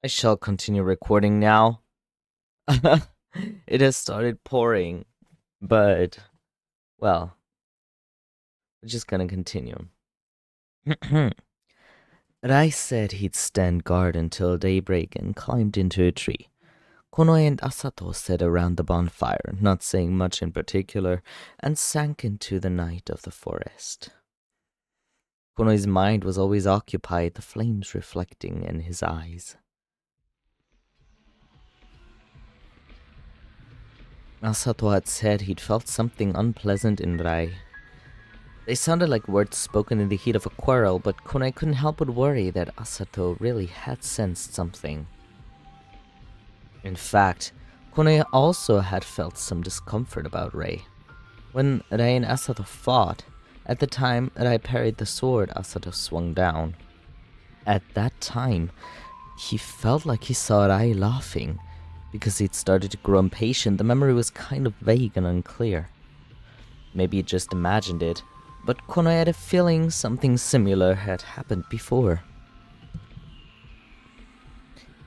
I shall continue recording now. It has started pouring, but, well, we're just gonna continue. Rai said he'd stand guard until daybreak and climbed into a tree. Konoe and Asato sat around the bonfire, not saying much in particular, and sank into the night of the forest. Konoe's mind was always occupied, the flames reflecting in his eyes. Asato had said he'd felt something unpleasant in Rai. They sounded like words spoken in the heat of a quarrel, but Konoe couldn't help but worry that Asato really had sensed something. In fact, Konoe also had felt some discomfort about Rei. When Rei and Asato fought, at the time Rei parried the sword Asato swung down. At that time, he felt like he saw Rei laughing. Because he'd started to grow impatient, the memory was kind of vague and unclear. Maybe he just imagined it, but Konoe had a feeling something similar had happened before.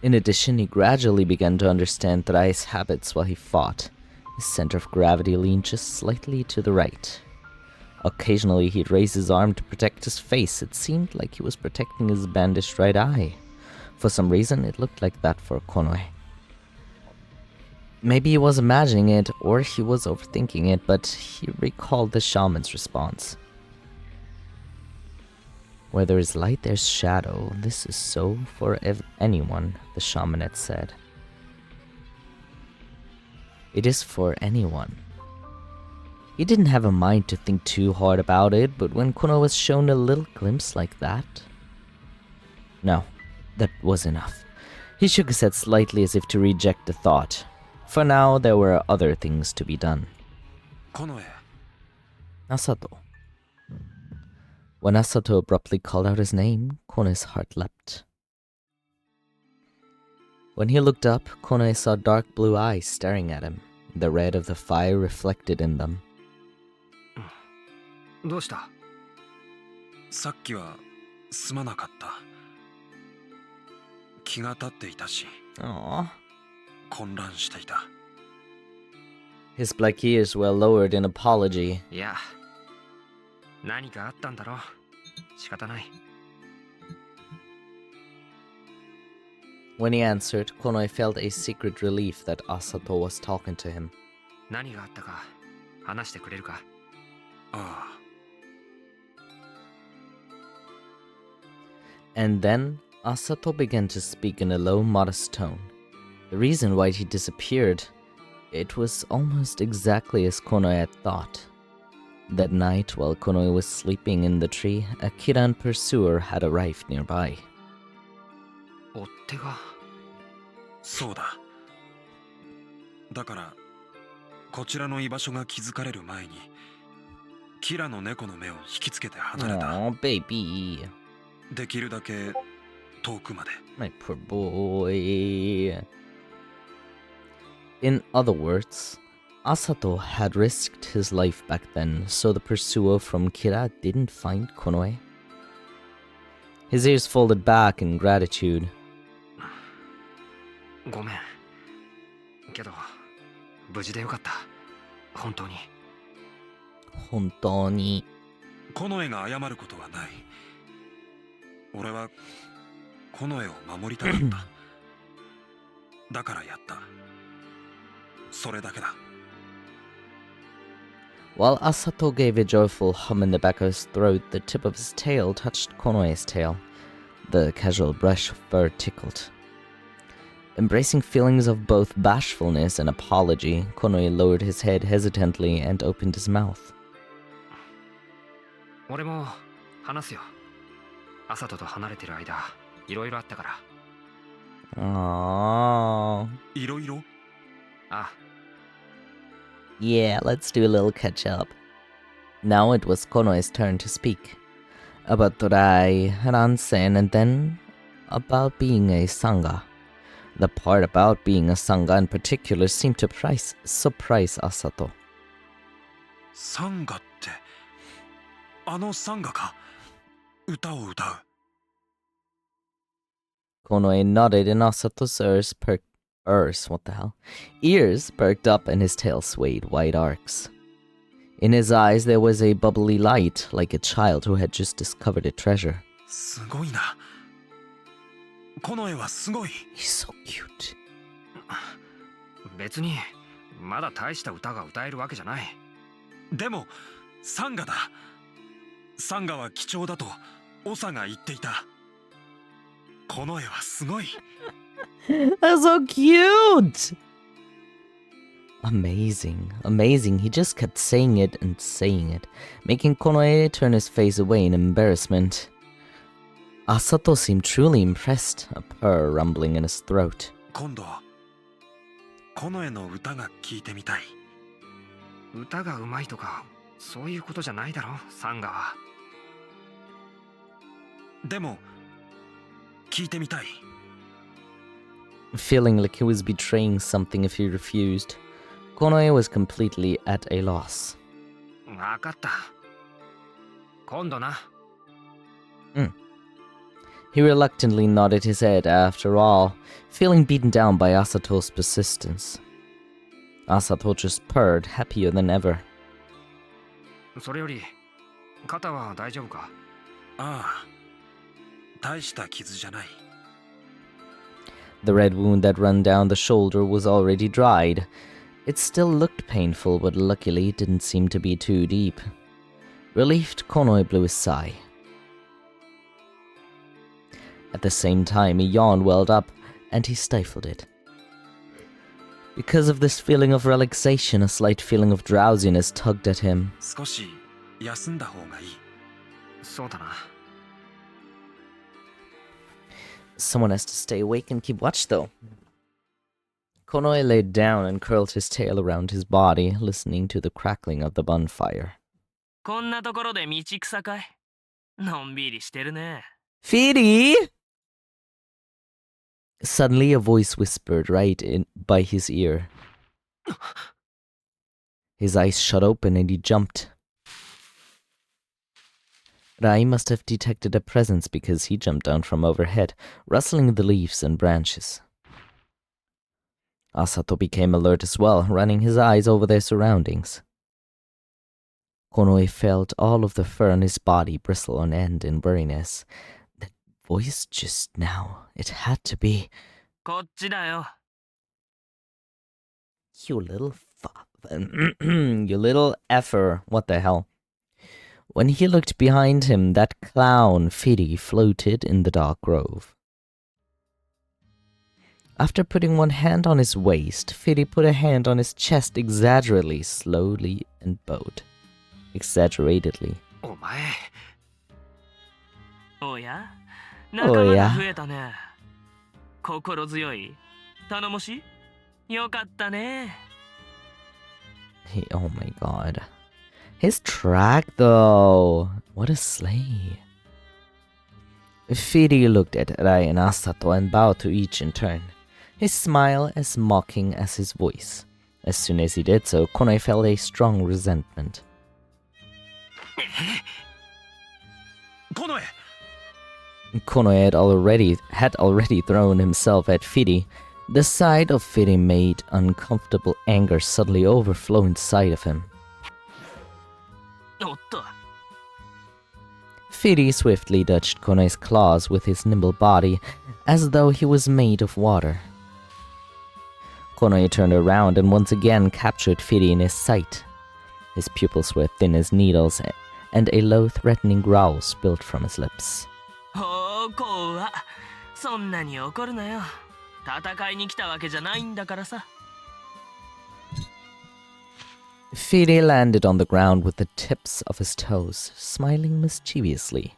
In addition, he gradually began to understand Rai's habits while he fought. His center of gravity leaned just slightly to the right. Occasionally, he'd raise his arm to protect his face. It seemed like he was protecting his bandaged right eye. For some reason, it looked like that for Konoe. Maybe he was imagining it, or he was overthinking it, but he recalled the shaman's response. Where there is light, there's shadow. This is so for anyone, the shaman had said. It is for anyone. He didn't have a mind to think too hard about it, but when Konoe was shown a little glimpse like that... No, that was enough. He shook his head slightly as if to reject the thought. For now, there were other things to be done. Konoe. Asato. When Asato abruptly called out his name, Konoe's heart leapt. When he looked up, Konoe saw dark blue eyes staring at him, the red of the fire reflected in them. どうした?さっきはすまなかった。気が立っていたし、 Aww. 混乱していた。 His black ears were lowered in apology. いや、何かあったんだろう。仕方ない。 When he answered, Konoe felt a secret relief that Asato was talking to him. 何があったか話してくれるか?ああ。 And then, Asato began to speak in a low, modest tone. The reason why he disappeared, it was almost exactly as Konoe had thought. That night, while Konoe was sleeping in the tree, a Kiran pursuer had arrived nearby. 追っ手が。そうだ。だから、こちらの居場所が気づかれる前に、キラの猫の目を引きつけて離れた。Oh, baby. できるだけ遠くまで。 My poor boy. In other words, Asato had risked his life back then, so the pursuer from Kira didn't find Konoe. His ears folded back in gratitude. ごめん。けど、無事でよかった。本当に。本当に。コノエが謝ることはない。俺はコノエを守りたかった。だからやった。それだけだ。 While Asato gave a joyful hum in the back of his throat, the tip of his tail touched Konoe's tail. The casual brush of fur tickled. Embracing feelings of both bashfulness and apology, Konoe lowered his head hesitantly and opened his mouth. 俺も話すよ。アサトと離れてる間、いろいろあったから。Aww. いろいろ?ああ。 Yeah, let's do a little catch up. Now it was Konoe's turn to speak. About Torai, Ransen, and then about being a Sangha. The part about being a Sangha in particular seemed to surprise Asato. サンガって、あのサンガか。歌を歌う。Konoe nodded and Asato's ears perked up and his tail swayed wide arcs. In his eyes there was a bubbly light, like a child who had just discovered a treasure. すごいな。この絵はすごい。 He's so cute. 別にまだ大した歌が歌えるわけじゃない。でもサンガだ。サンガは貴重だと長が言っていた。この絵はすごい。 That's so cute! Amazing, amazing. He just kept saying it and saying it, making Konoe turn his face away in embarrassment. Asato seemed truly impressed, a purr rumbling in his throat. 今度この絵の歌が聞いてみたい。歌がうまいとかそういうことじゃないだろ、サンガは。でも聞いてみたい。 Feeling like he was betraying something if he refused, Konoe was completely at a loss. わかった。今度な。He reluctantly nodded his head after all, feeling beaten down by Asato's persistence. Asato just purred, happier than ever. それより肩は大丈夫か？ああ、大した傷じゃない。 The red wound that ran down the shoulder was already dried. It still looked painful, but luckily it didn't seem to be too deep. Relieved, Konoe blew a sigh. At the same time, a yawn welled up, and he stifled it. Because of this feeling of relaxation, a slight feeling of drowsiness tugged at him. 少し休んだ方がいい。そうだな。 Someone has to stay awake and keep watch, though. Konoe laid down and curled his tail around his body, listening to the crackling of the bonfire. こんなところで道草かい？のんびりしてるね。Fidi! Suddenly, a voice whispered right in by his ear. His eyes shut open and he jumped. Rai must have detected a presence because he jumped down from overhead, rustling the leaves and branches. Asato became alert as well, running his eyes over their surroundings. Konoe felt all of the fur on his body bristle on end in weariness. That voice just now, it had to be... こっちだよ。 You little you little effer. What the hell? When he looked behind him, that clown, Fidi, floated in the dark grove. After putting one hand on his waist, Fidi put a hand on his chest exaggeratedly, slowly, and bowed. Exaggeratedly. お前。おや？仲間が増えたね。心強い？頼もしい？よかったね。Oh my god. His track, though. What a sleigh. Fidi looked at Rai and Asato and bowed to each in turn, his smile as mocking as his voice. As soon as he did so, Konoe felt a strong resentment. この絵。 Konoe had already thrown himself at Fidi. The sight of Fidi made uncomfortable anger suddenly overflow inside of him. おっと。 Fidi swiftly touched Konoe's claws with his nimble body, as though he was made of water. Konoe turned around and once again captured Fidi in his sight. His pupils were thin as needles, and a low, threatening growl spilled from his lips. ほうこうは。そんなに怒るなよ。戦いに来たわけじゃないんだからさ。Fidi landed on the ground with the tips of his toes, smiling mischievously.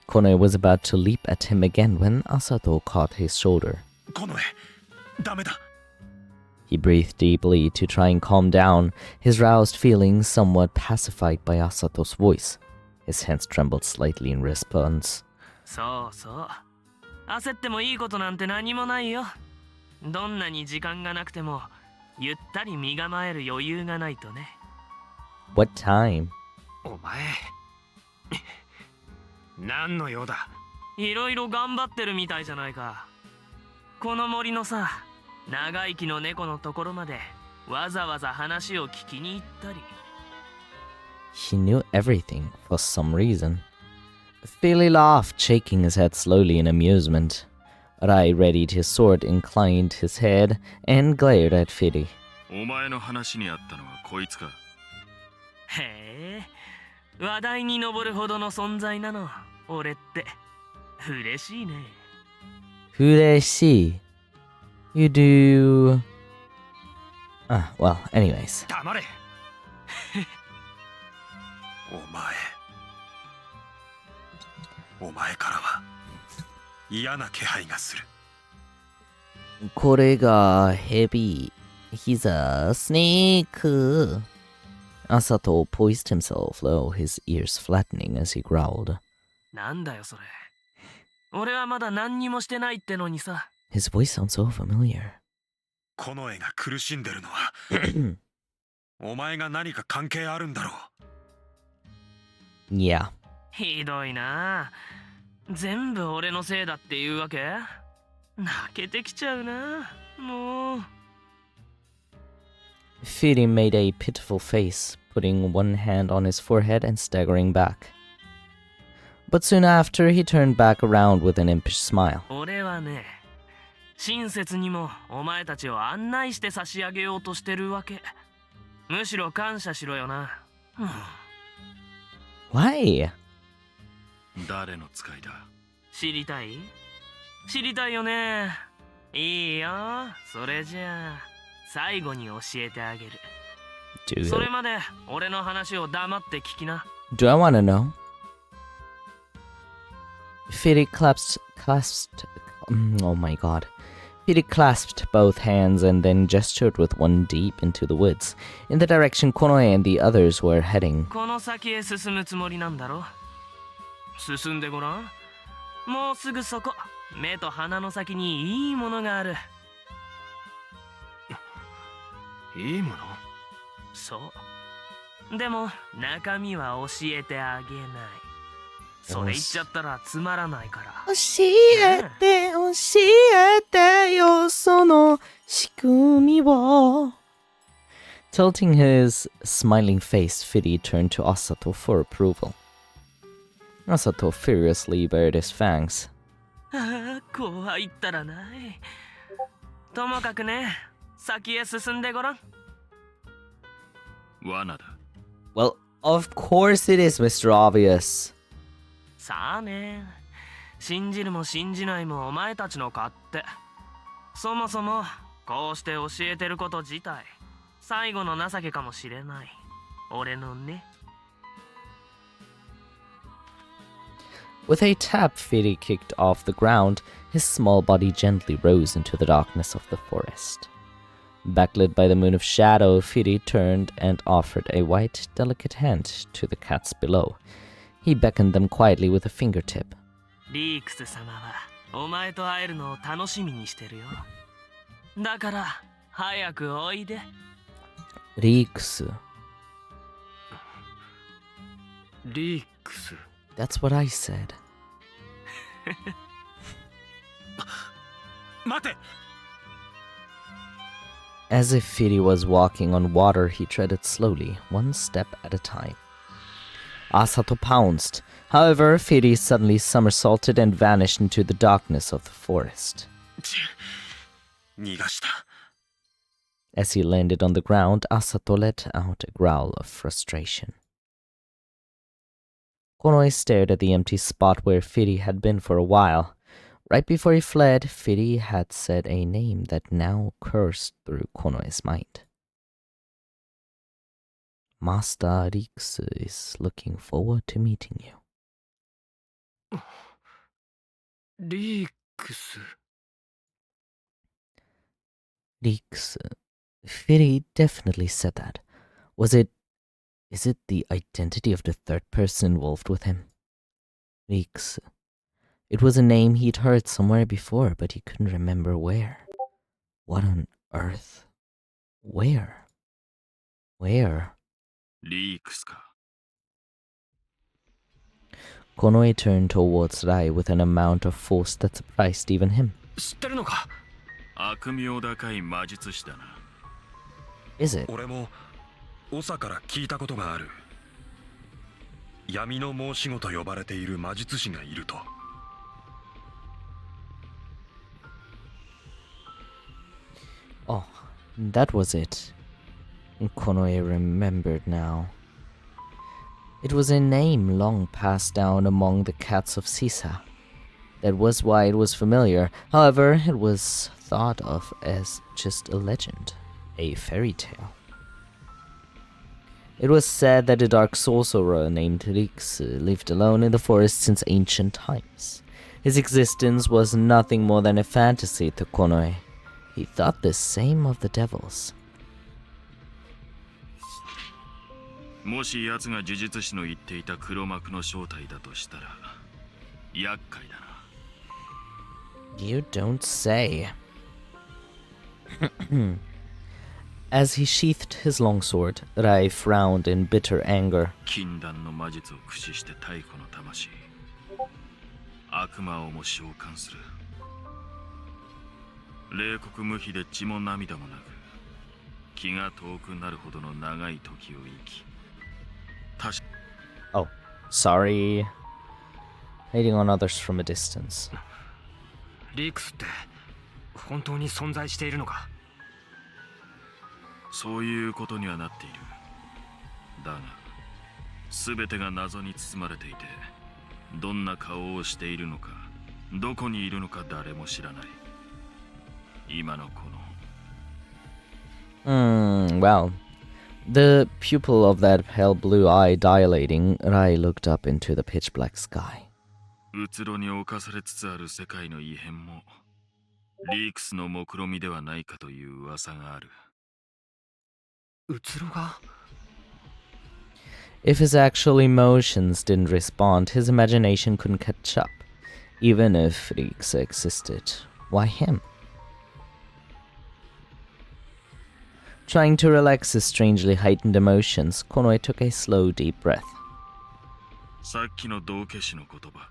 Konoe was about to leap at him again when Asato caught his shoulder. この絵、ダメだ。 He breathed deeply to try and calm down, his roused feelings somewhat pacified by Asato's voice. His hands trembled slightly in response. そうそう。焦ってもいいことなんて何もないよ。どんなに時間がなくても、ゆったり身構える余裕がないとね。What time? お前。何の用だ？いろいろ頑張ってるみたいじゃないか。この森のさ、長生きの猫のところまでわざわざ話を聞きに行ったり。He knew everything for some reason. Philly laughed, shaking his head slowly in amusement. Rai readied his sword, inclined his head, and glared at Philly. お前の話にあったのはこいつか。へえ、話題に上るほどの存在なの、俺って。嬉しいね。Fureshi. You do... well, anyways. 黙れ。お前からは嫌な気配がする。これがヘビ。He's a snake. Asato poised himself low, his ears flattening as he growled. なんだよそれ。俺はまだ何にもしてないってのにさ。His voice sounds so familiar. この絵が苦しんでるのはお前が何か関係あるんだろう。Yeah. ひどいな。全部俺のせいだっていうわけ？泣けてきちゃうな。もう。Firi made a pitiful face, putting one hand on his forehead and staggering back. But soon after, he turned back around with an impish smile. 俺はね、親切にもお前たちを案内して差し上げようとしてるわけ。むしろ感謝しろよな。Why? 誰の使いだ。知りたい？知りたいよね。いいよ。それじゃあ最後に教えてあげる。それまで俺の話を黙って聞きな。Do I want to know? Firi oh my god. Firi clasped both hands and then gestured with one deep into the woods, in the direction Konoe and the others were heading. この先へ進むつもりなんだろ。進んでごらん。もうすぐそこ。目と鼻の先にいいものがある。いいもの？そう。でも中身は教えてあげない。それ言っちゃったらつまらないから。教えてよ、その仕組みを。Tilting his smiling face, Firi turned to Asato for approval. Asato furiously bared his fangs. ああ、こう入ったらない。ともかくね、先へ進んでごらん。罠だ。Well, of course it is, Mr. Obvious. さあね。信じるも信じないもお前たちの勝手。そもそもこうして教えてること自体最後の情けかもしれない。俺のね。With a tap, Firi kicked off the ground. His small body gently rose into the darkness of the forest. Backlit by the moon of shadow, Firi turned and offered a white, delicate hand to the cats below. He beckoned them quietly with a fingertip. リークス様はお前と会えるのを楽しみにしてるよ。だから早くおいで。リークス。リークス。That's what I said. 待て。 As if Firi was walking on water, he treaded slowly, one step at a time. Asato pounced. However, Firi suddenly somersaulted and vanished into the darkness of the forest. 逃がした。 As he landed on the ground, Asato let out a growl of frustration. Konoe stared at the empty spot where Firi had been for a while. Right before he fled, Firi had said a name that now coursed through Konoe's mind. Master Riksu is looking forward to meeting you. リークス。 Riksu. Firi definitely said that. Is it the identity of the third person involved with him? Riksu. It was a name he'd heard somewhere before, but he couldn't remember where. What on earth? Where? Where? リークスか。Konoe turned towards Rai with an amount of force that surprised even him. 知ってるのか？ 悪名高い魔術師だな。 Is it? 俺も長から聞いたことがある。闇の申し子と呼ばれている魔術師がいると。Oh, that was it. Konoe remembered now. It was a name long passed down among the cats of Sisa. That was why it was familiar. However, it was thought of as just a legend, a fairy tale. It was said that a dark sorcerer named Riksu lived alone in the forest since ancient times. His existence was nothing more than a fantasy to Konoe. He thought the same of the devils. もし奴が呪術師の言っていた黒幕の正体だとしたら厄介だな。 You don't say. As he sheathed his longsword, Rai frowned in bitter anger. 禁断の魔術を駆使して太古の魂、悪魔をも召喚する。冷酷無比で血も涙もなく、気が遠くなるほどの長い時を生き。Oh, sorry. Hating on others from a distance. リークスって本当に存在しているのか？そういうことにはなっている。だが、すべてが謎に包まれていて、どんな顔をしているのか、どこにいるのか誰も知らない。今のこの。Well. The pupil of that pale blue eye dilating, Rai looked up into the pitch black sky. うつろに侵されつつある世界の異変も、リークスの目論見ではないかという噂がある。うつろが？ If his actual emotions didn't respond, his imagination couldn't catch up. Even if Rikse existed, why him? Trying to relax his strangely heightened emotions, Konoe took a slow, deep breath. さっきの道化師の言葉。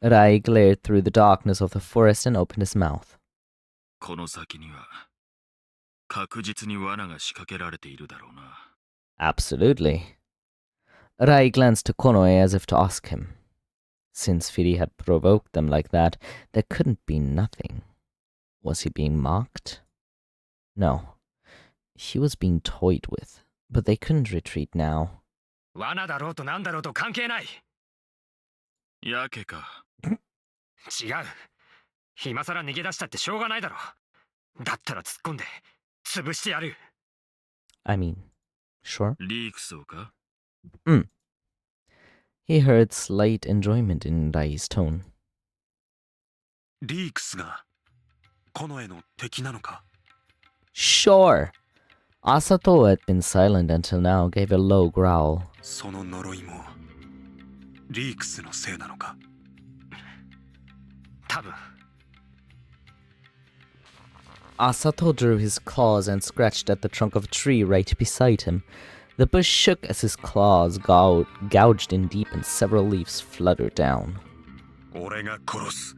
Rai glared through the darkness of the forest and opened his mouth. この先には確実に罠が仕掛けられているだろうな。 Absolutely. Rai glanced to Konoe as if to ask him. Since Firi had provoked them like that, there couldn't be nothing. Was he being mocked? No. He was being toyed with, but they couldn't retreat now. 罠だろうとなんだろうと関係ない。やけか。違う。今さら逃げ出したってしょうがないだろ。だったら突っ込んで潰してやる。I mean, sure. リークスをか？ He heard slight enjoyment in Rai's tone. リークスがこの絵の敵なのか？ Sure. Asato had been silent until now, gave a low growl. その呪いもリークスのせいなのか？多分。 Asato drew his claws and scratched at the trunk of a tree right beside him. The bush shook as his claws gouged in deep and several leaves fluttered down. 俺が殺す。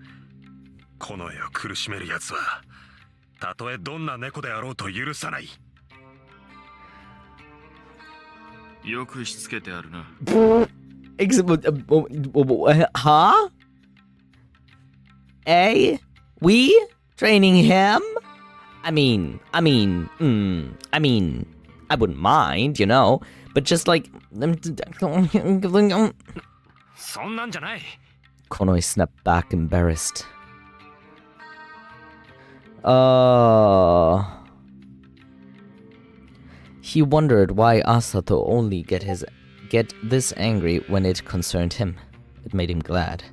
この絵を苦しめる奴はたとえどんな猫であろうと許さない。よくしつけてあるな。Huh? Eh? We? Training him? I mean, I wouldn't mind, you know, but just like... そんなんじゃない。 Konoe snapped back, embarrassed. He wondered why Asato only get this angry when it concerned him. It made him glad.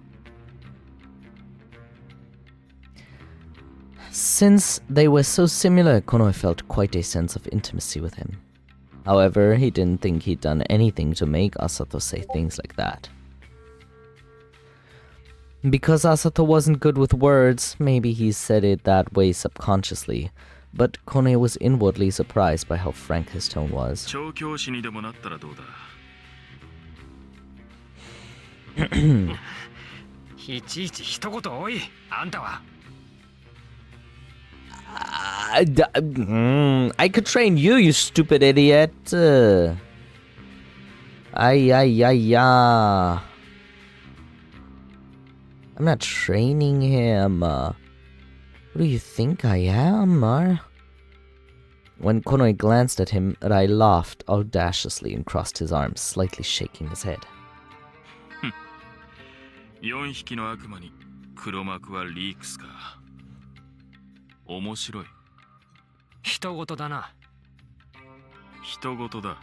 Since they were so similar, Konoe felt quite a sense of intimacy with him. However, he didn't think he'd done anything to make Asato say things like that. Because Asato wasn't good with words, maybe he said it that way subconsciously, but Konoe was inwardly surprised by how frank his tone was. 調教師にでもなったらどうだ。いちいち一言多い。あんたは。I could train you, you stupid idiot. Ay, ay, ay, ay. I'm not training him. Who do you think I am, When Konoi glanced at him, Rai laughed audaciously and crossed his arms, slightly shaking his head. 4匹の悪魔に黒幕はリークスか。面白い。人事だな。人事だ。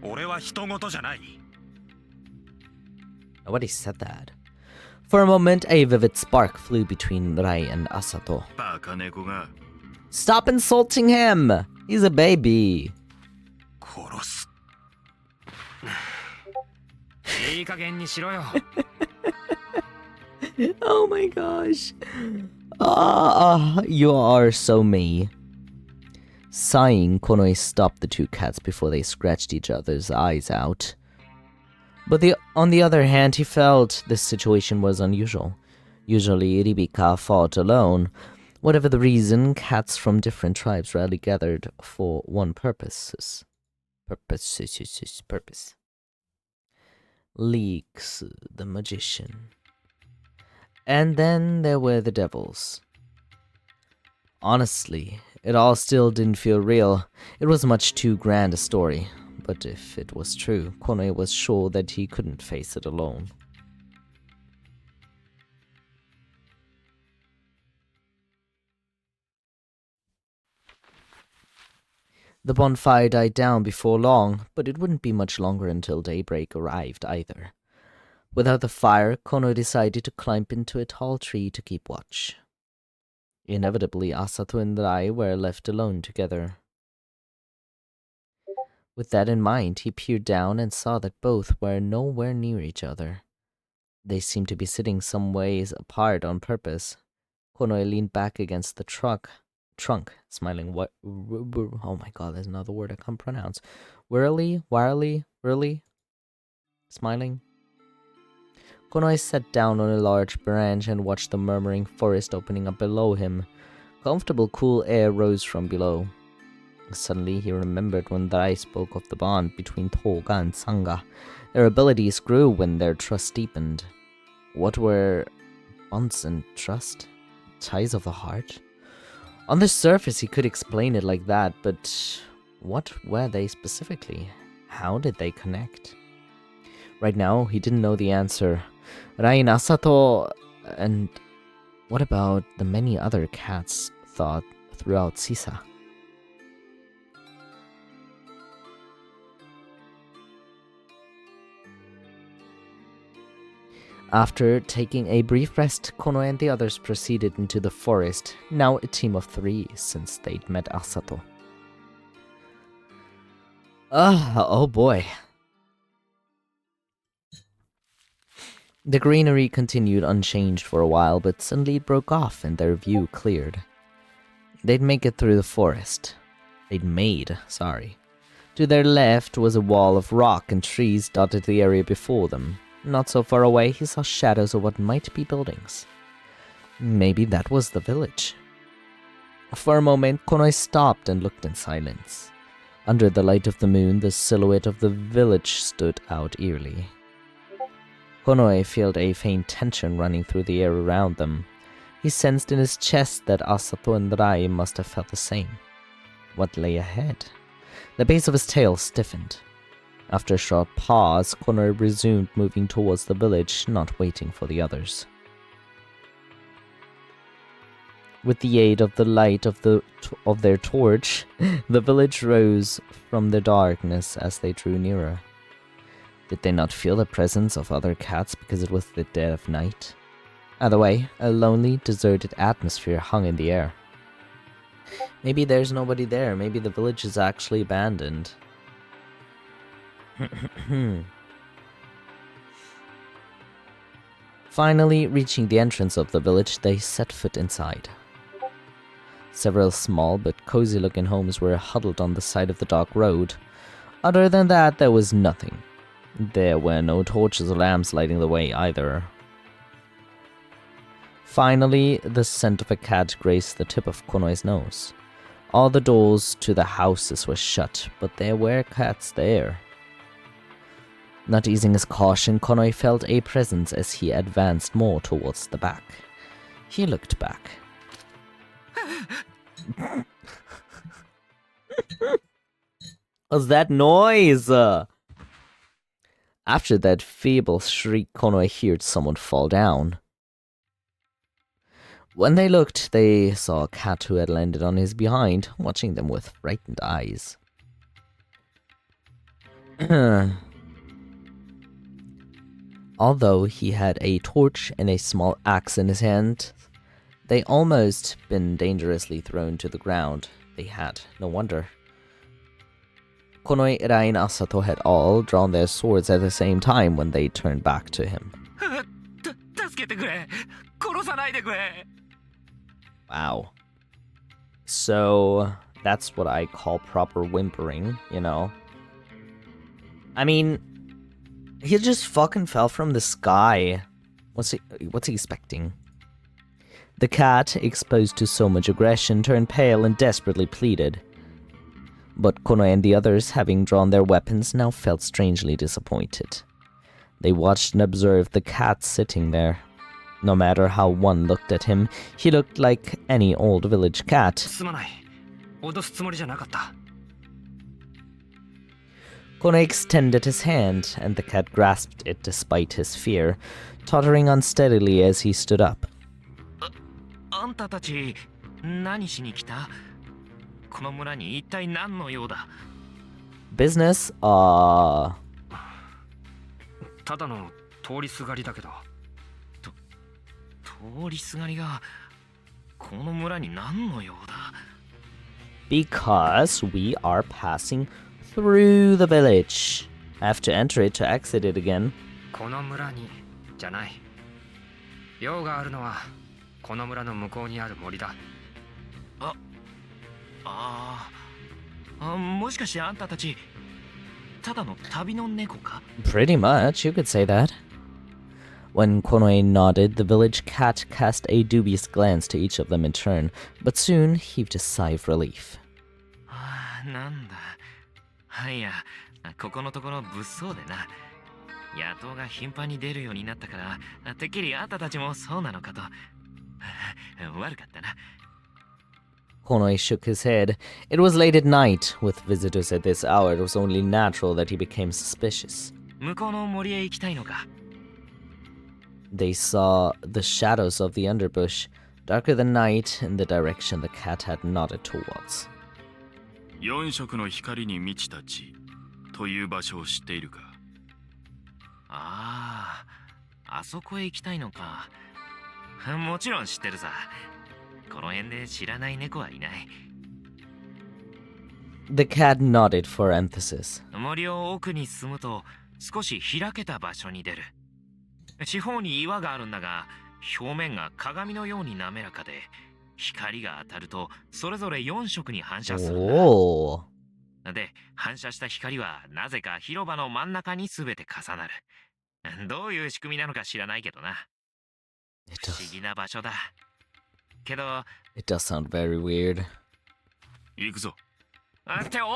俺は人事じゃない。Nobody said that. For a moment, a vivid spark flew between Rai and Asato. バカ猫が。Stop insulting him! He's a baby. 殺す。いい加減にしろよ。Oh my gosh. You are so me. Sighing, Konoi stopped the two cats before they scratched each other's eyes out. But on the other hand, he felt this situation was unusual. Usually, Ribika fought alone. Whatever the reason, cats from different tribes rarely gathered for one purpose. Leaks, the magician. And then there were the devils. Honestly, it all still didn't feel real. It was much too grand a story. But if it was true, Konoi was sure that he couldn't face it alone. The bonfire died down before long, but it wouldn't be much longer until daybreak arrived either. Without the fire, Kono decided to climb into a tall tree to keep watch. Inevitably, Asato and Rai were left alone together. With that in mind, he peered down and saw that both were nowhere near each other. They seemed to be sitting some ways apart on purpose. Kono leaned back against the trunk, smiling. Oh my god, there's another word I can't pronounce. Whirly, smiling. Kono sat down on a large branch and watched the murmuring forest opening up below him. Comfortable, cool air rose from below. Suddenly, he remembered when Rai spoke of the bond between Toga and Sangha. Their abilities grew when their trust deepened. What were bonds and trust? Ties of the heart? On the surface, he could explain it like that, but what were they specifically? How did they connect? Right now, he didn't know the answer. Rai and Asato, and what about the many other cats thought throughout Sisa? After taking a brief rest, Kono and the others proceeded into the forest, now a team of 3 since they'd met Asato. Oh boy. The greenery continued unchanged for a while, but suddenly it broke off and their view cleared. They'd make it through the forest. To their left was a wall of rock and trees dotted the area before them. Not so far away, he saw shadows of what might be buildings. Maybe that was the village. For a moment, Konoi stopped and looked in silence. Under the light of the moon, the silhouette of the village stood out eerily. Konoi felt a faint tension running through the air around them. He sensed in his chest that Asato and Rai must have felt the same. What lay ahead? The base of his tail stiffened. After a short pause, Konoi resumed moving towards the village, not waiting for the others. With the aid of the light of their torch, the village rose from the darkness as they drew nearer. Did they not feel the presence of other cats because it was the dead of night? Either way, a lonely, deserted atmosphere hung in the air. Maybe there's nobody there. Maybe the village is actually abandoned. Finally, reaching the entrance of the village, they set foot inside. Several small but cozy-looking homes were huddled on the side of the dark road. Other than that, there was nothing. There were no torches or lamps lighting the way either. Finally, the scent of a cat grazed the tip of Konoe's nose. All the doors to the houses were shut, but there were cats there. Not easing his caution, Konoe felt a presence as he advanced more towards the back. He looked back. What's that noise? After that feeble shriek, Konoe heard someone fall down. When they looked, they saw a cat who had landed on his behind, watching them with frightened eyes. Although he had a torch and a small axe in his hand, they almost been dangerously thrown to the ground. They had no wonder. Konoe, Rai, and Asato had all drawn their swords at the same time when they turned back to him. Wow. So, that's what I call proper whimpering, you know? I mean, he just fucking fell from the sky. What's he expecting? The cat, exposed to so much aggression, turned pale and desperately pleaded. But Konoe and the others, having drawn their weapons, now felt strangely disappointed. They watched and observed the cat sitting there. No matter how one looked at him, he looked like any old village cat. Konoe extended his hand, and the cat grasped it despite his fear, tottering unsteadily as he stood up. Business? ただの通りすがりだけど。通りすがりがこの村に何の用だ Because we are passing through the village. I have to enter it to exit it again. この村にじゃない。用があるのはこの村の向こうにある森だ。もしかしてあんたたちただの旅の猫か Pretty much, you could say that. When Konoe nodded, the village cat cast a dubious glance to each of them in turn, but soon heaved a sigh of relief. なんだいやここのところ物騒でな野党が頻繁に出るようになったからてっきりあんたたちもそうなのかと悪かったな Konoe shook his head. It was late at night. With visitors at this hour, it was only natural that he became suspicious. 向こうの森へ行きたいのか They saw the shadows of the underbush, darker than night, in the direction the cat had nodded towards. 4色の光に満ちた地という場所を知っているかあそこへ行きたいのかもちろん知ってるさこの辺で知らない猫はいない The cat nodded for emphasis. 森を奥に進むと少し開けた場所に出る四方に岩があるんだが表面が鏡のように滑らかで光が当たるとそれぞれ4色に反射するんだ Oh. で反射した光はなぜか広場の真ん中に全て重なるどういう仕組みなのか知らないけどな It 不思議な場所だけど does sound very weird. 行くぞっておい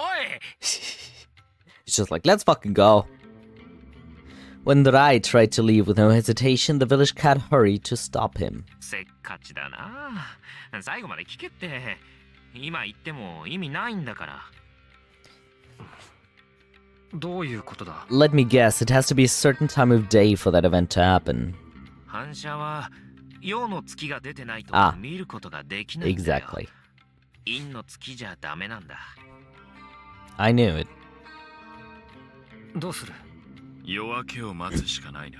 It's just like, let's fucking go. When Rai tried to leave with no hesitation, the village cat hurried to stop him. せっかちだな最後まで聞けって今言っても意味ないんだからどういうことだ Let me guess, it has to be a certain time of day for that event to happen. 反射は陽の月が出てないと見ることができないんだよ Exactly. 陰の月じゃダメなんだ I knew it. どうする夜明けを待つしかないな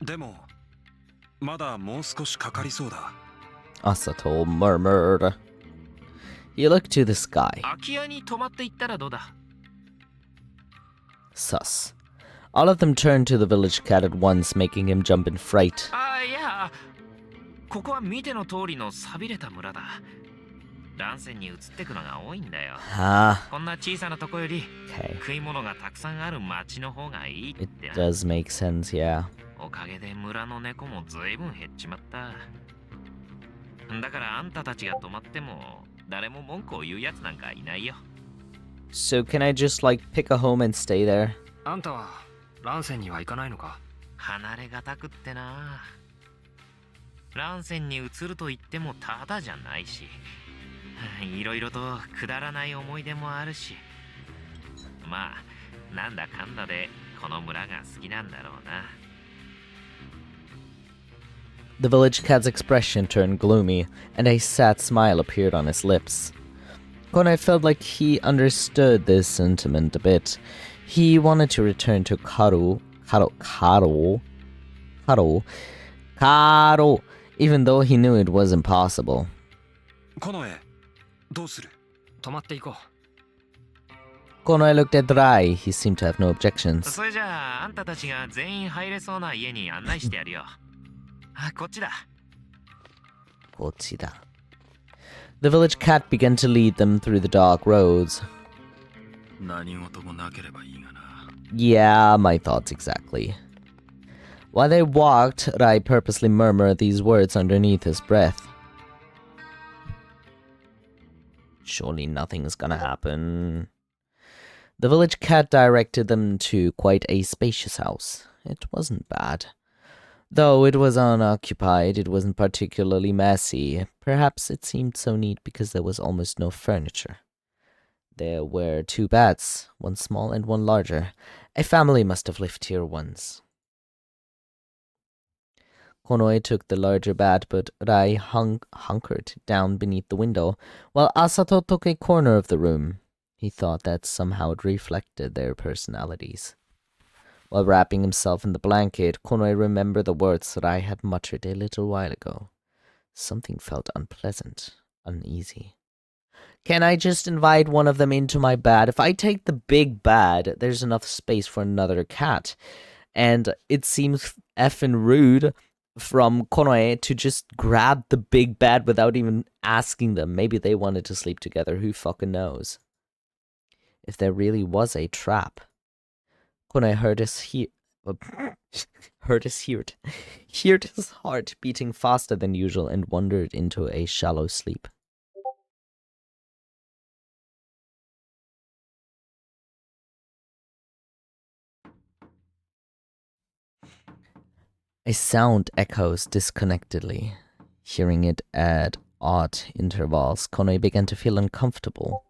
でもまだもう少しかかりそうだ Asato murmured. He looked to the sky. 空き家に泊まっていったらどうだ Sus. All of them turned to the village cat at once, making him jump in fright. いやここは見ての通りの寂れた村だ乱線に移ってくのが多いんだよ。 Ah, こんな小さなとこより okay. 食い物がたくさんある町の方がいいっ It てな。 does make sense, yeah. おかげで村の猫もずいぶん減っちまった。だからあんたたちが泊まっても誰も文句を言うやつなんかいないよ。 So can I just like pick a home and stay there? あんたは乱線には行かないのか？離れがたくってな。乱線に移ると言ってもただじゃないし、いろいろとくだらない思い出もあるし、まあなんだかんだでこの村が好きなんだろうな。 The village cat's expression turned gloomy, and a sad smile appeared on his lips. Konai felt like he understood this sentiment a bit. He wanted to return to Karo, even though he knew it was impossible. この絵どうする？泊まっていこ Konai looked at Rai. He seemed to have no う。 objections. それじゃああんたたちが全員入れそうな家に案内してやるよ。こっちだ。 Gochida. The village cat began to lead them through the dark roads. 何事もなければいいがな。 Yeah, my thoughts exactly. While they walked, Rai purposely murmured these words underneath his breath. Surely nothing's gonna happen. The village cat directed them to quite a spacious house. It wasn't bad. Though it was unoccupied, it wasn't particularly messy. Perhaps it seemed so neat because there was almost no furniture. There were 2 beds, one small and one larger. A family must have lived here once. Konoi took the larger bed, but Rai hunkered down beneath the window, while Asato took a corner of the room. He thought that somehow it reflected their personalities. While wrapping himself in the blanket, Konoi remembered the words Rai had muttered a little while ago. Something felt unpleasant, uneasy. Can I just invite one of them into my bed? If I take the big bed, there's enough space for another cat. And it seems effing rude from Konoe to just grab the big bed without even asking them. Maybe they wanted to sleep together, who fucking knows? If there really was a trap. Konoe heard his heart beating faster than usual and wandered into a shallow sleep. A sound echoes disconnectedly. Hearing it at odd intervals, Konoe began to feel uncomfortable.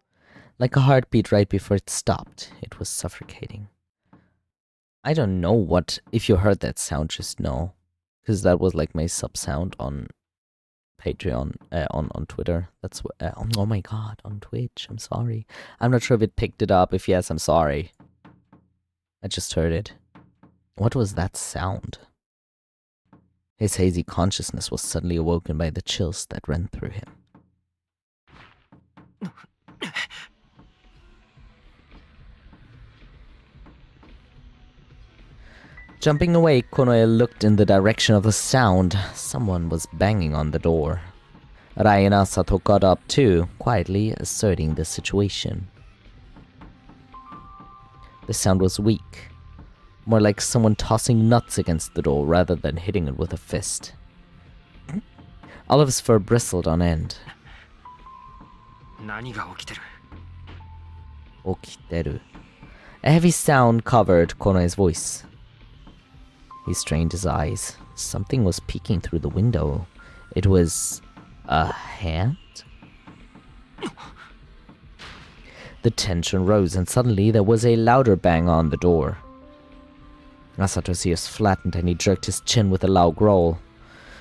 Like a heartbeat right before it stopped, it was suffocating. I don't know what, if you heard that sound, just know. Because that was like my sub sound on Patreon, on Twitter. That's what, oh my god, on Twitch, I'm sorry. I'm not sure if it picked it up. If yes, I'm sorry. I just heard it. What was that sound? His hazy consciousness was suddenly awoken by the chills that ran through him. Jumping awake, Konoe looked in the direction of the sound. Someone was banging on the door. Rai and Asato got up too, quietly asserting the situation. The sound was weak. More like someone tossing nuts against the door rather than hitting it with a fist. All of his fur bristled on end. 何が起きてる？ Okiteru. A heavy sound covered Konoe's voice. He strained his eyes. Something was peeking through the window. It was a hand? The tension rose and suddenly there was a louder bang on the door. Asato's ears flattened and he jerked his chin with a loud growl.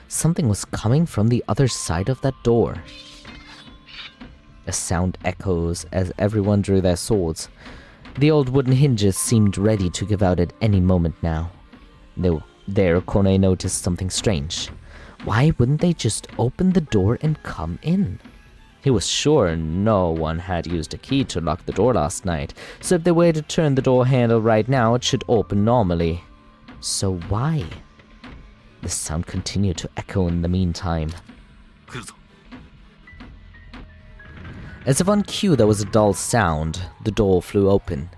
Something was coming from the other side of that door. A sound echoes as everyone drew their swords. The old wooden hinges seemed ready to give out at any moment now. There, Konoe noticed something strange. Why wouldn't they just open the door and come in? He was sure no one had used a key to lock the door last night, so if they were to turn the door handle right now, it should open normally. So why? The sound continued to echo in the meantime. 来るぞ。As if on cue there was a dull sound, the door flew open.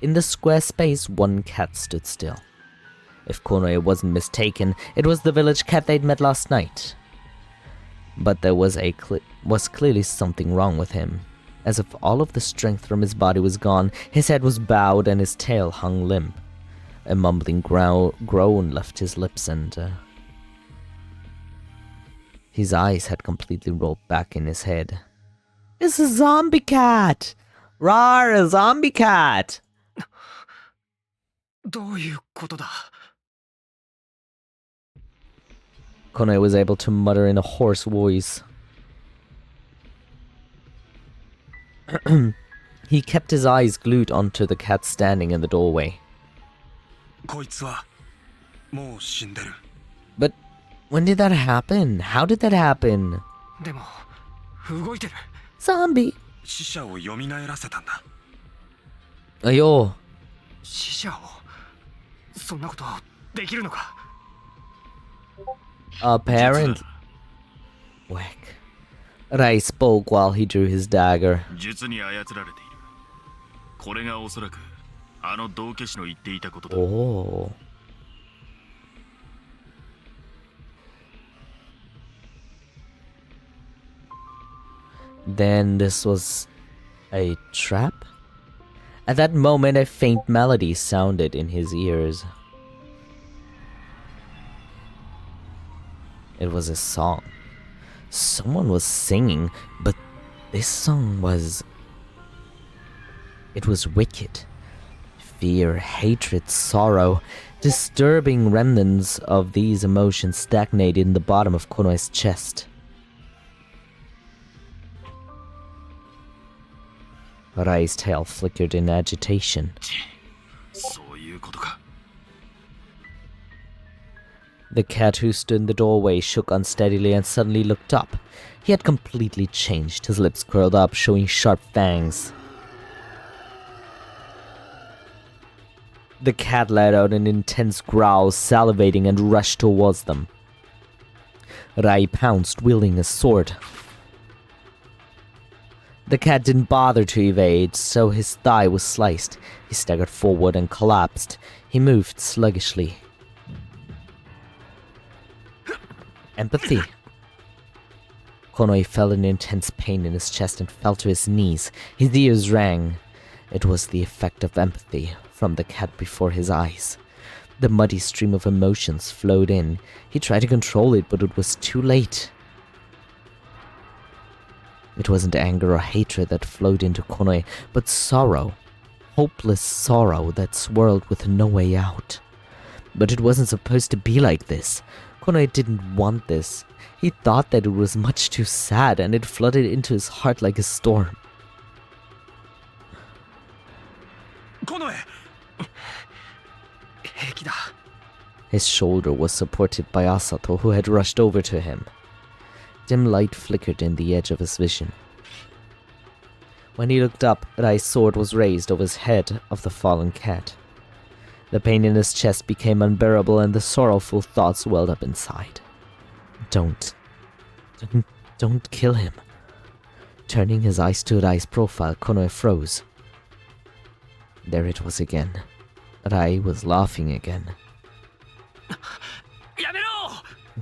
In the square space, one cat stood still. If Konoe wasn't mistaken, it was the village cat they'd met last night. But there was clearly something wrong with him. As if all of the strength from his body was gone, his head was bowed and his tail hung limp. A mumbling groan left his lips and his eyes had completely rolled back in his head. It's a zombie cat! Rawr, a zombie cat! どういうことだ Konoe was able to mutter in a hoarse voice. He kept his eyes glued onto the cat standing in the doorway. こいつはもう死んでる But when did that happen? How did that happen? でも動いてる Zombie! 死者を蘇らせたんだ Ayo. 死者をそんなことできるのか Apparently. Whack. Rai spoke while he drew his dagger. 術に操られている。これがおそらくあの道化師の言っていたことだ。 Oh. Then this was a trap? At that moment, a faint melody sounded in his ears. It was a song. Someone was singing, but this song was... It was wicked. Fear, hatred, sorrow, disturbing remnants of these emotions stagnated in the bottom of Konoe's chest. Rai's tail flickered in agitation. そういうことか。 The cat who stood in the doorway shook unsteadily and suddenly looked up. He had completely changed, his lips curled up, showing sharp fangs. The cat let out an intense growl, salivating, and rushed towards them. Rai pounced, wielding a sword. The cat didn't bother to evade, so his thigh was sliced. He staggered forward and collapsed. He moved sluggishly. Empathy. Konoe felt an intense pain in his chest and fell to his knees. His ears rang. It was the effect of empathy from the cat before his eyes. The muddy stream of emotions flowed in. He tried to control it, but it was too late. It wasn't anger or hatred that flowed into Konoe, but sorrow. Hopeless sorrow that swirled with no way out. But it wasn't supposed to be like this. Konoe didn't want this. He thought that it was much too sad, and it flooded into his heart like a storm. コノエ平気だ His shoulder was supported by Asato, who had rushed over to him. Dim light flickered in the edge of his vision. When he looked up, Rai's sword was raised over his head of the fallen cat. The pain in his chest became unbearable and the sorrowful thoughts welled up inside. Don't kill him. Turning his eyes to Rai's profile, Konoe froze. There it was again. Rai was laughing again. やめろ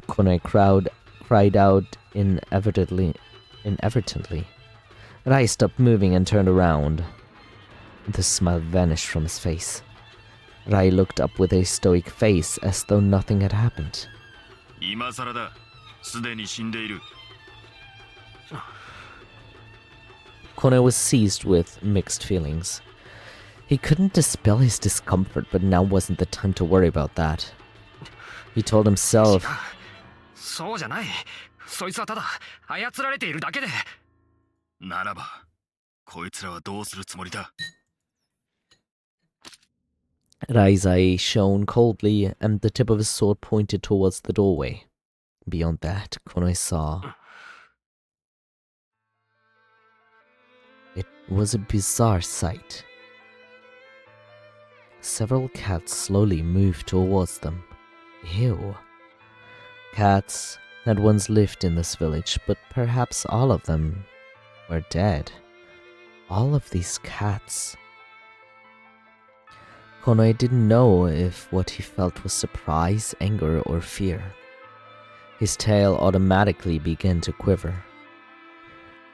Konoe cried out inadvertently. Rai stopped moving and turned around. The smile vanished from his face. Rai looked up with a stoic face as though nothing had happened. 今更だ。すでに死んでいる。 Konoe was seized with mixed feelings. He couldn't dispel his discomfort, but now wasn't the time to worry about that. He told himself, そうじゃないそいつはただ操られているだけでならば、こいつらはどうするつもりだ Rai's eye shone coldly, and the tip of his sword pointed towards the doorway. Beyond that, Konoe saw. It was a bizarre sight. Several cats slowly moved towards them. Ew. Cats had once lived in this village, but perhaps all of them were dead. All of these cats. Konoe didn't know if what he felt was surprise, anger, or fear. His tail automatically began to quiver.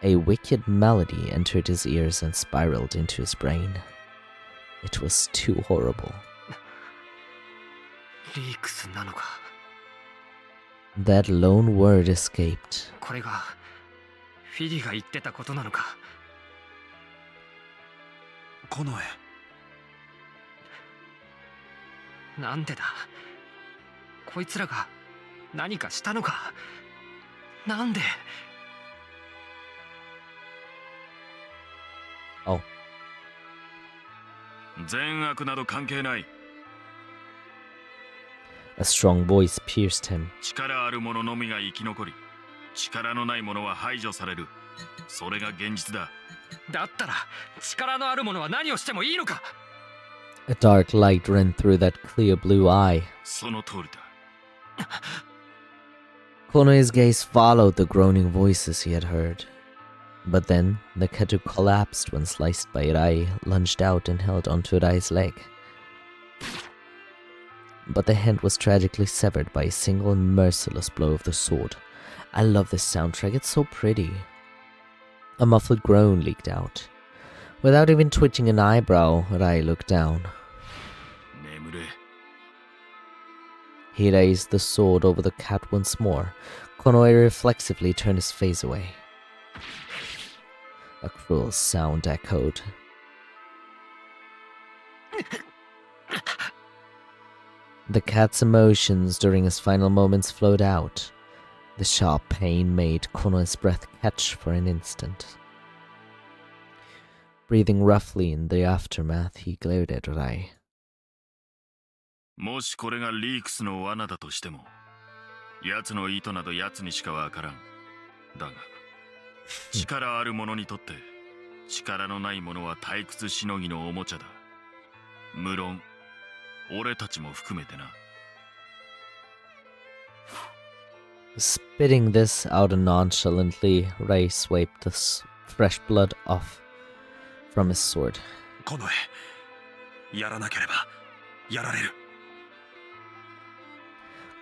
A wicked melody entered his ears and spiraled into his brain. It was too horrible. リークスなのか。 That lone word escaped. これがフィディが言ってたことなのか。近衛。なんでだ。こいつらが何かしたのか。なんで。 Oh, 善悪など関係ない。 a strong voice pierced him. 力ある者のみが生き残り、力のない者は排除される。それが現実だ。だったら力のある者は何をしてもいいのか。 A dark light ran through that clear blue eye. その通りだ。 Konoe's gaze followed the groaning voices he had heard. But then, the Ketu collapsed when sliced by Rai lunged out and held onto Rai's leg. But the hand was tragically severed by a single merciless blow of the sword. I love this soundtrack, it's so pretty. A muffled groan leaked out. Without even twitching an eyebrow, Rai looked down. 眠れ。 He raised the sword over the cat once more. Konoe reflexively turned his face away. A cruel sound echoed. The cat's emotions during his final moments flowed out. The sharp pain made Konoe's breath catch for an instant. Breathing roughly in the aftermath, he glared at Rai. もしこれがリークスの罠だとしても、奴の意図など奴にしかわからん。だが、力ある者にとって、力のない者は退屈しのぎのおもちゃだ。無論、俺たちも含めてな。Spitting this out nonchalantly, Rai swiped the fresh blood off from his sword. 近衛。やらなければやられる。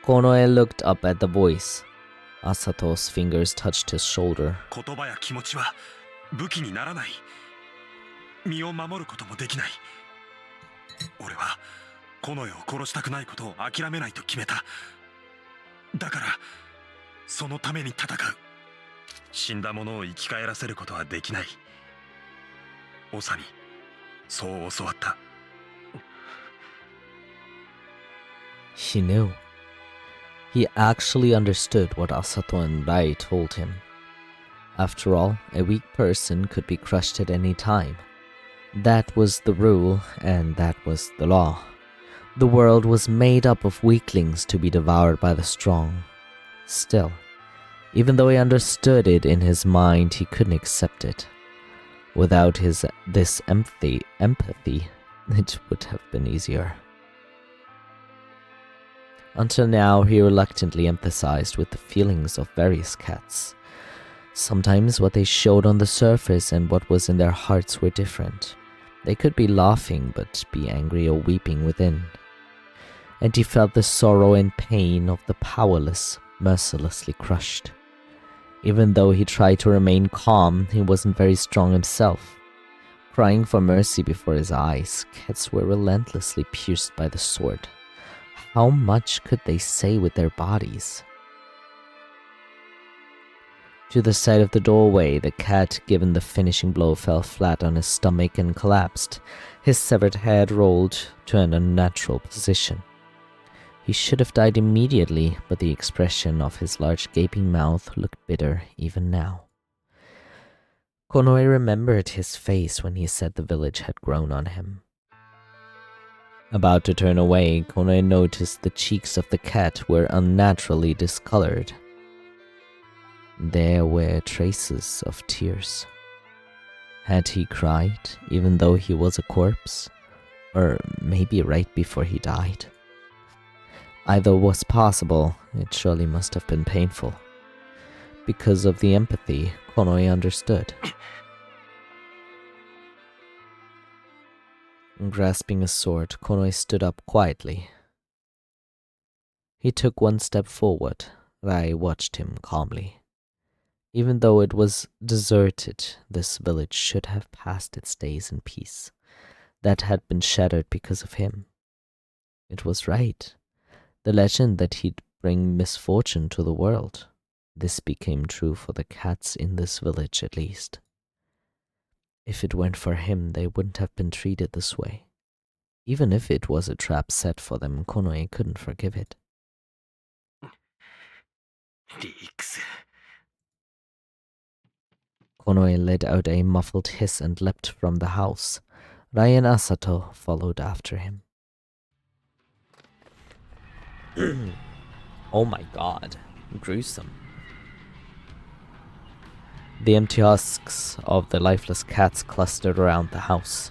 Konoe looked up at the voice. Asato's fingers touched his shoulder. 言葉や気持ちは武器にならない。身を守ることもできない。俺は近衛を殺したくないことを諦めないと決めた。だからそのために戦う。死んだ者を生き返らせることはできない。長にそう教わった。 He knew. He actually understood what Asato and Rai told him. After all, a weak person could be crushed at any time. That was the rule, and that was the law. The world was made up of weaklings to be devoured by the strong. Still, even though he understood it in his mind, he couldn't accept it. Without this empathy, it would have been easier. Until now, he reluctantly empathized with the feelings of various cats. Sometimes what they showed on the surface and what was in their hearts were different. They could be laughing but be angry or weeping within. And he felt the sorrow and pain of the powerless, mercilessly crushed. Even though he tried to remain calm, he wasn't very strong himself. Crying for mercy before his eyes, cats were relentlessly pierced by the sword. How much could they say with their bodies? To the side of the doorway, the cat, given the finishing blow, fell flat on his stomach and collapsed. His severed head rolled to an unnatural position. He should have died immediately, but the expression of his large gaping mouth looked bitter even now. Konoe remembered his face when he said the village had grown on him. About to turn away, Konoe noticed the cheeks of the cat were unnaturally discolored. There were traces of tears. Had he cried, even though he was a corpse? Or maybe right before he died? Either was possible, it surely must have been painful. Because of the empathy, Konoe understood. Grasping a sword, Konoe stood up quietly. He took one step forward. Rai watched him calmly. Even though it was deserted, this village should have passed its days in peace. That had been shattered because of him. It was right. The legend that he'd bring misfortune to the world. This became true for the cats in this village at least. If it weren't for him, they wouldn't have been treated this way. Even if it was a trap set for them, Konoe couldn't forgive it. リークス Konoe let out a muffled hiss and leapt from the house. Rai and Asato followed after him. Oh my god, gruesome. The empty husks of the lifeless cats clustered around the house.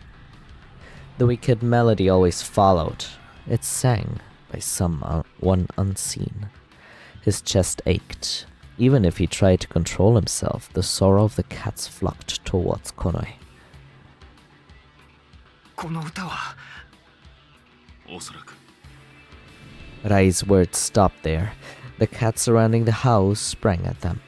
The wicked melody always followed. It sang by someone unseen. His chest ached. Even if he tried to control himself, the sorrow of the cats flocked towards Konoe. この歌はおそらく Rai's words stopped there. The cats surrounding the house sprang at them.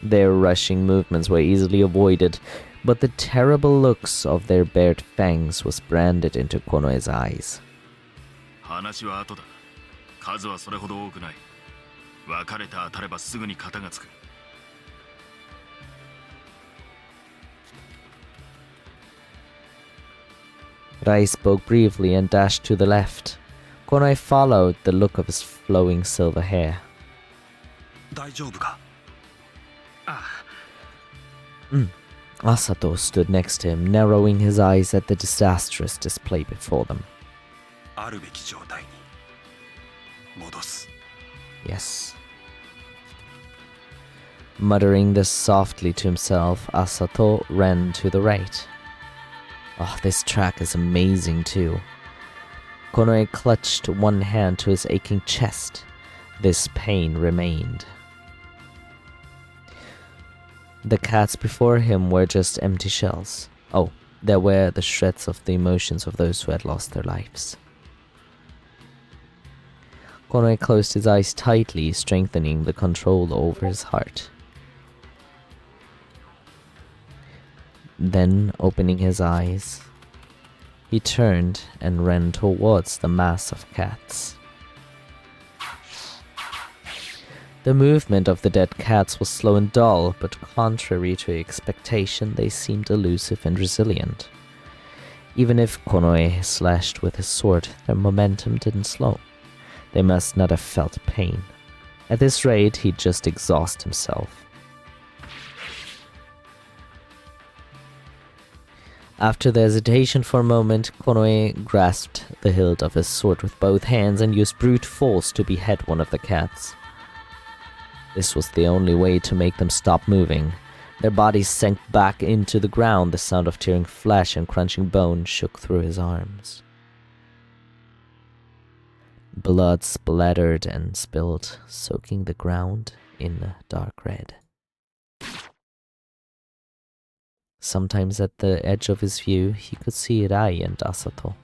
Their rushing movements were easily avoided, but the terrible looks of their bared fangs was branded into Konoe's eyes. 話は後だ。数はそれほど多くない。別れて当たればすぐに片がつく。Rai spoke briefly and dashed to the left. Konoe followed the look of his flowing silver hair. 大丈夫か？ Asato stood next to him, narrowing his eyes at the disastrous display before them. あるべき状態に戻す。 Yes. Muttering this softly to himself, Asato ran to the right. Oh, this track is amazing too. Konoe clutched one hand to his aching chest. This pain remained. The cats before him were just empty shells. Oh, there were the shreds of the emotions of those who had lost their lives. Konoe closed his eyes tightly, strengthening the control over his heart. Then, opening his eyes, he turned and ran towards the mass of cats. The movement of the dead cats was slow and dull, but contrary to expectation, they seemed elusive and resilient. Even if Konoe slashed with his sword, their momentum didn't slow. They must not have felt pain. At this rate, he'd just exhaust himself. After the hesitation for a moment, Konoe grasped the hilt of his sword with both hands and used brute force to behead one of the cats. This was the only way to make them stop moving. Their bodies sank back into the ground. The sound of tearing flesh and crunching bone shook through his arms. Blood splattered and spilled, soaking the ground in dark red. Sometimes at the edge of his view, he could see Rai and Asato.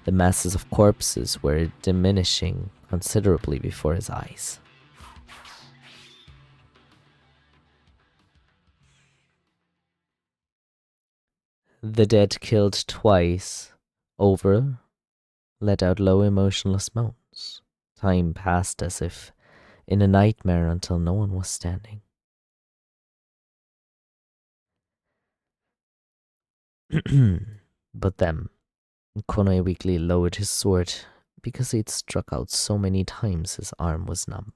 The masses of corpses were diminishing considerably before his eyes. The dead killed twice over let out low emotionless moans. Time passed as if in a nightmare until no one was standing. But then, Konoe weakly lowered his sword because he'd struck out so many times his arm was numb.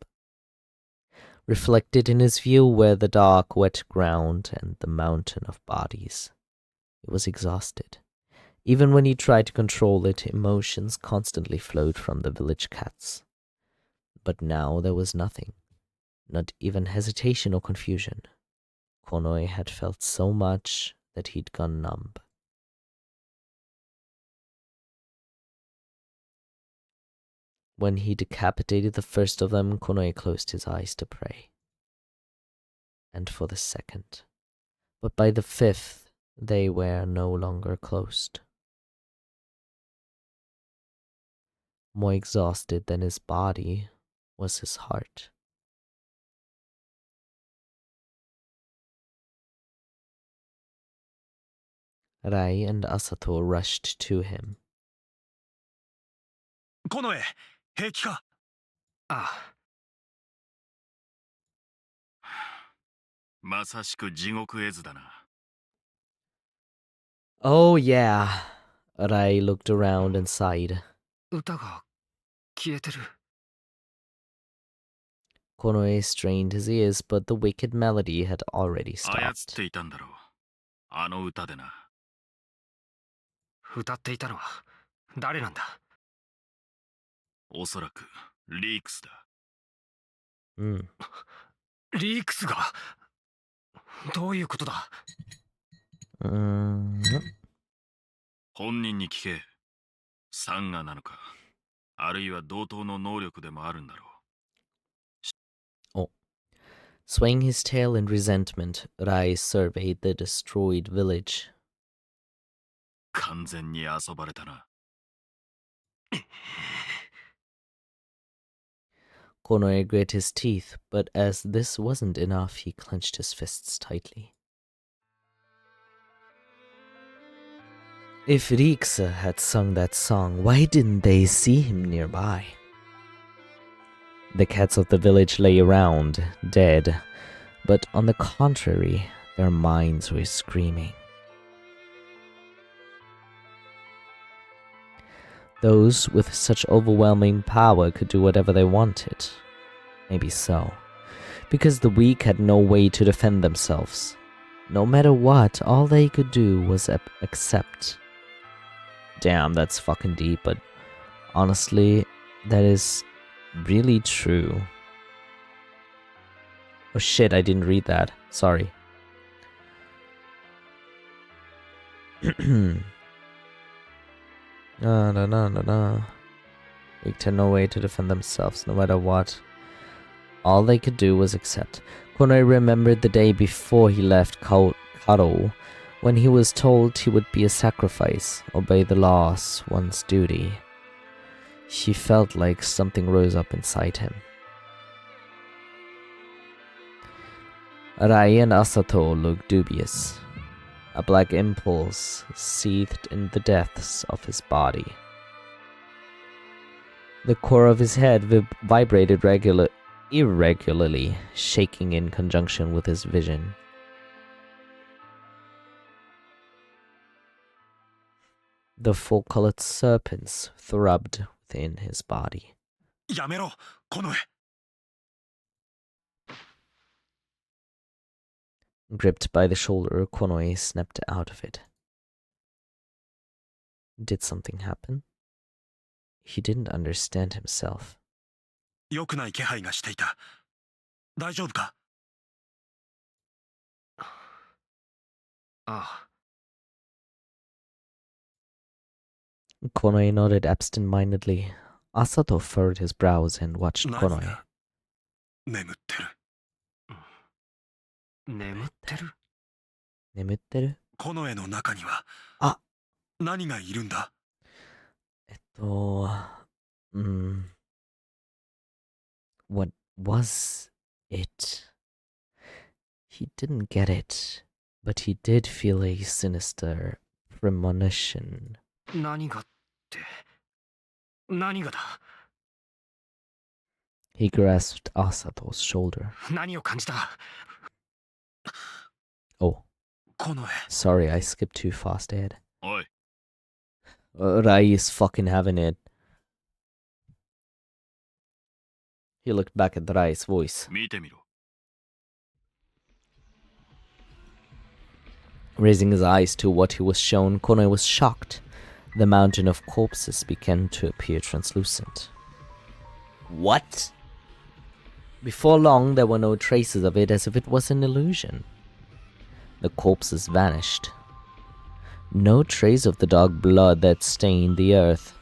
Reflected in his view were the dark, wet ground and the mountain of bodies. It was exhausted. Even when he tried to control it, emotions constantly flowed from the village cats. But now there was nothing, not even hesitation or confusion. Konoe had felt so much that he'd gone numb. When he decapitated the first of them, Konoe closed his eyes to pray. And for the second. But by the fifth, they were no longer closed. More exhausted than his body was his heart. Rai and Asato rushed to him. 近衛平気か。あまさしく地獄絵図だな。 Oh yeah. Rai looked around and sighed. 歌が消えてる。 Konoe strained his ears, but the wicked melody had already 操っ stopped. ていたんだろう。あの歌でな。歌っていたのは誰なんだ。おそらくリークスだ。Hmm. リークスがどういうことだ。 本人に聞け。サンガなのか、あるいは同等の能力でもあるんだろう。 Swaying his tail in resentment, Rai surveyed the destroyed village. 完全に遊ばれたな。 Konoe grit his teeth, but as this wasn't enough, he clenched his fists tightly. If Riksa had sung that song, why didn't they see him nearby? The cats of the village lay around, dead, but on the contrary, their minds were screaming. Those with such overwhelming power could do whatever they wanted. Maybe so. Because the weak had no way to defend themselves. No matter what, all they could do was accept. Damn, that's fucking deep, but honestly, that is really true. Oh shit, I didn't read that. Sorry. No. Weak had no way to defend themselves, no matter what. All they could do was accept. Konoe remembered the day before he left Karo, when he was told he would be a sacrifice, obey the laws, one's duty. He felt like something rose up inside him. Rai and Asato looked dubious. A black impulse seethed in the depths of his body. The core of his head vibrated irregularly, shaking in conjunction with his vision. The full-colored serpents throbbed within his body. やめろ、近衛。 Gripped by the shoulder, Konoe snapped out of it. Did something happen? He didn't understand himself. 良くない気配がしていた。大丈夫か。 ああ。 Konoe nodded absent-mindedly. Asato furrowed his brows and watched 何 Konoe. が眠ってる。眠ってる。 Nemutteru? 近衛の中には。あ。何がいるんだ。What was it? He didn't get it, but he did feel a sinister premonition. 何がって。何がだ。 He grasped Asato's shoulder. 何を感じた。 Oh, 近衛。 sorry, I skipped too fast ahead. おい、 Rai is fucking having it. He looked back at Rai's voice. 見てみろ。 Raising his eyes to what he was shown, Konoe was shocked. The mountain of corpses began to appear translucent. What? Before long, there were no traces of it, as if it was an illusion. The corpses vanished. No trace of the dark blood that stained the earth.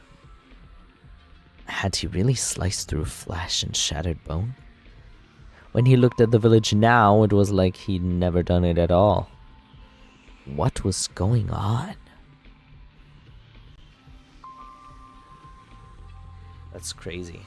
Had he really sliced through flesh and shattered bone? When he looked at the village now, it was like he'd never done it at all. What was going on? That's crazy.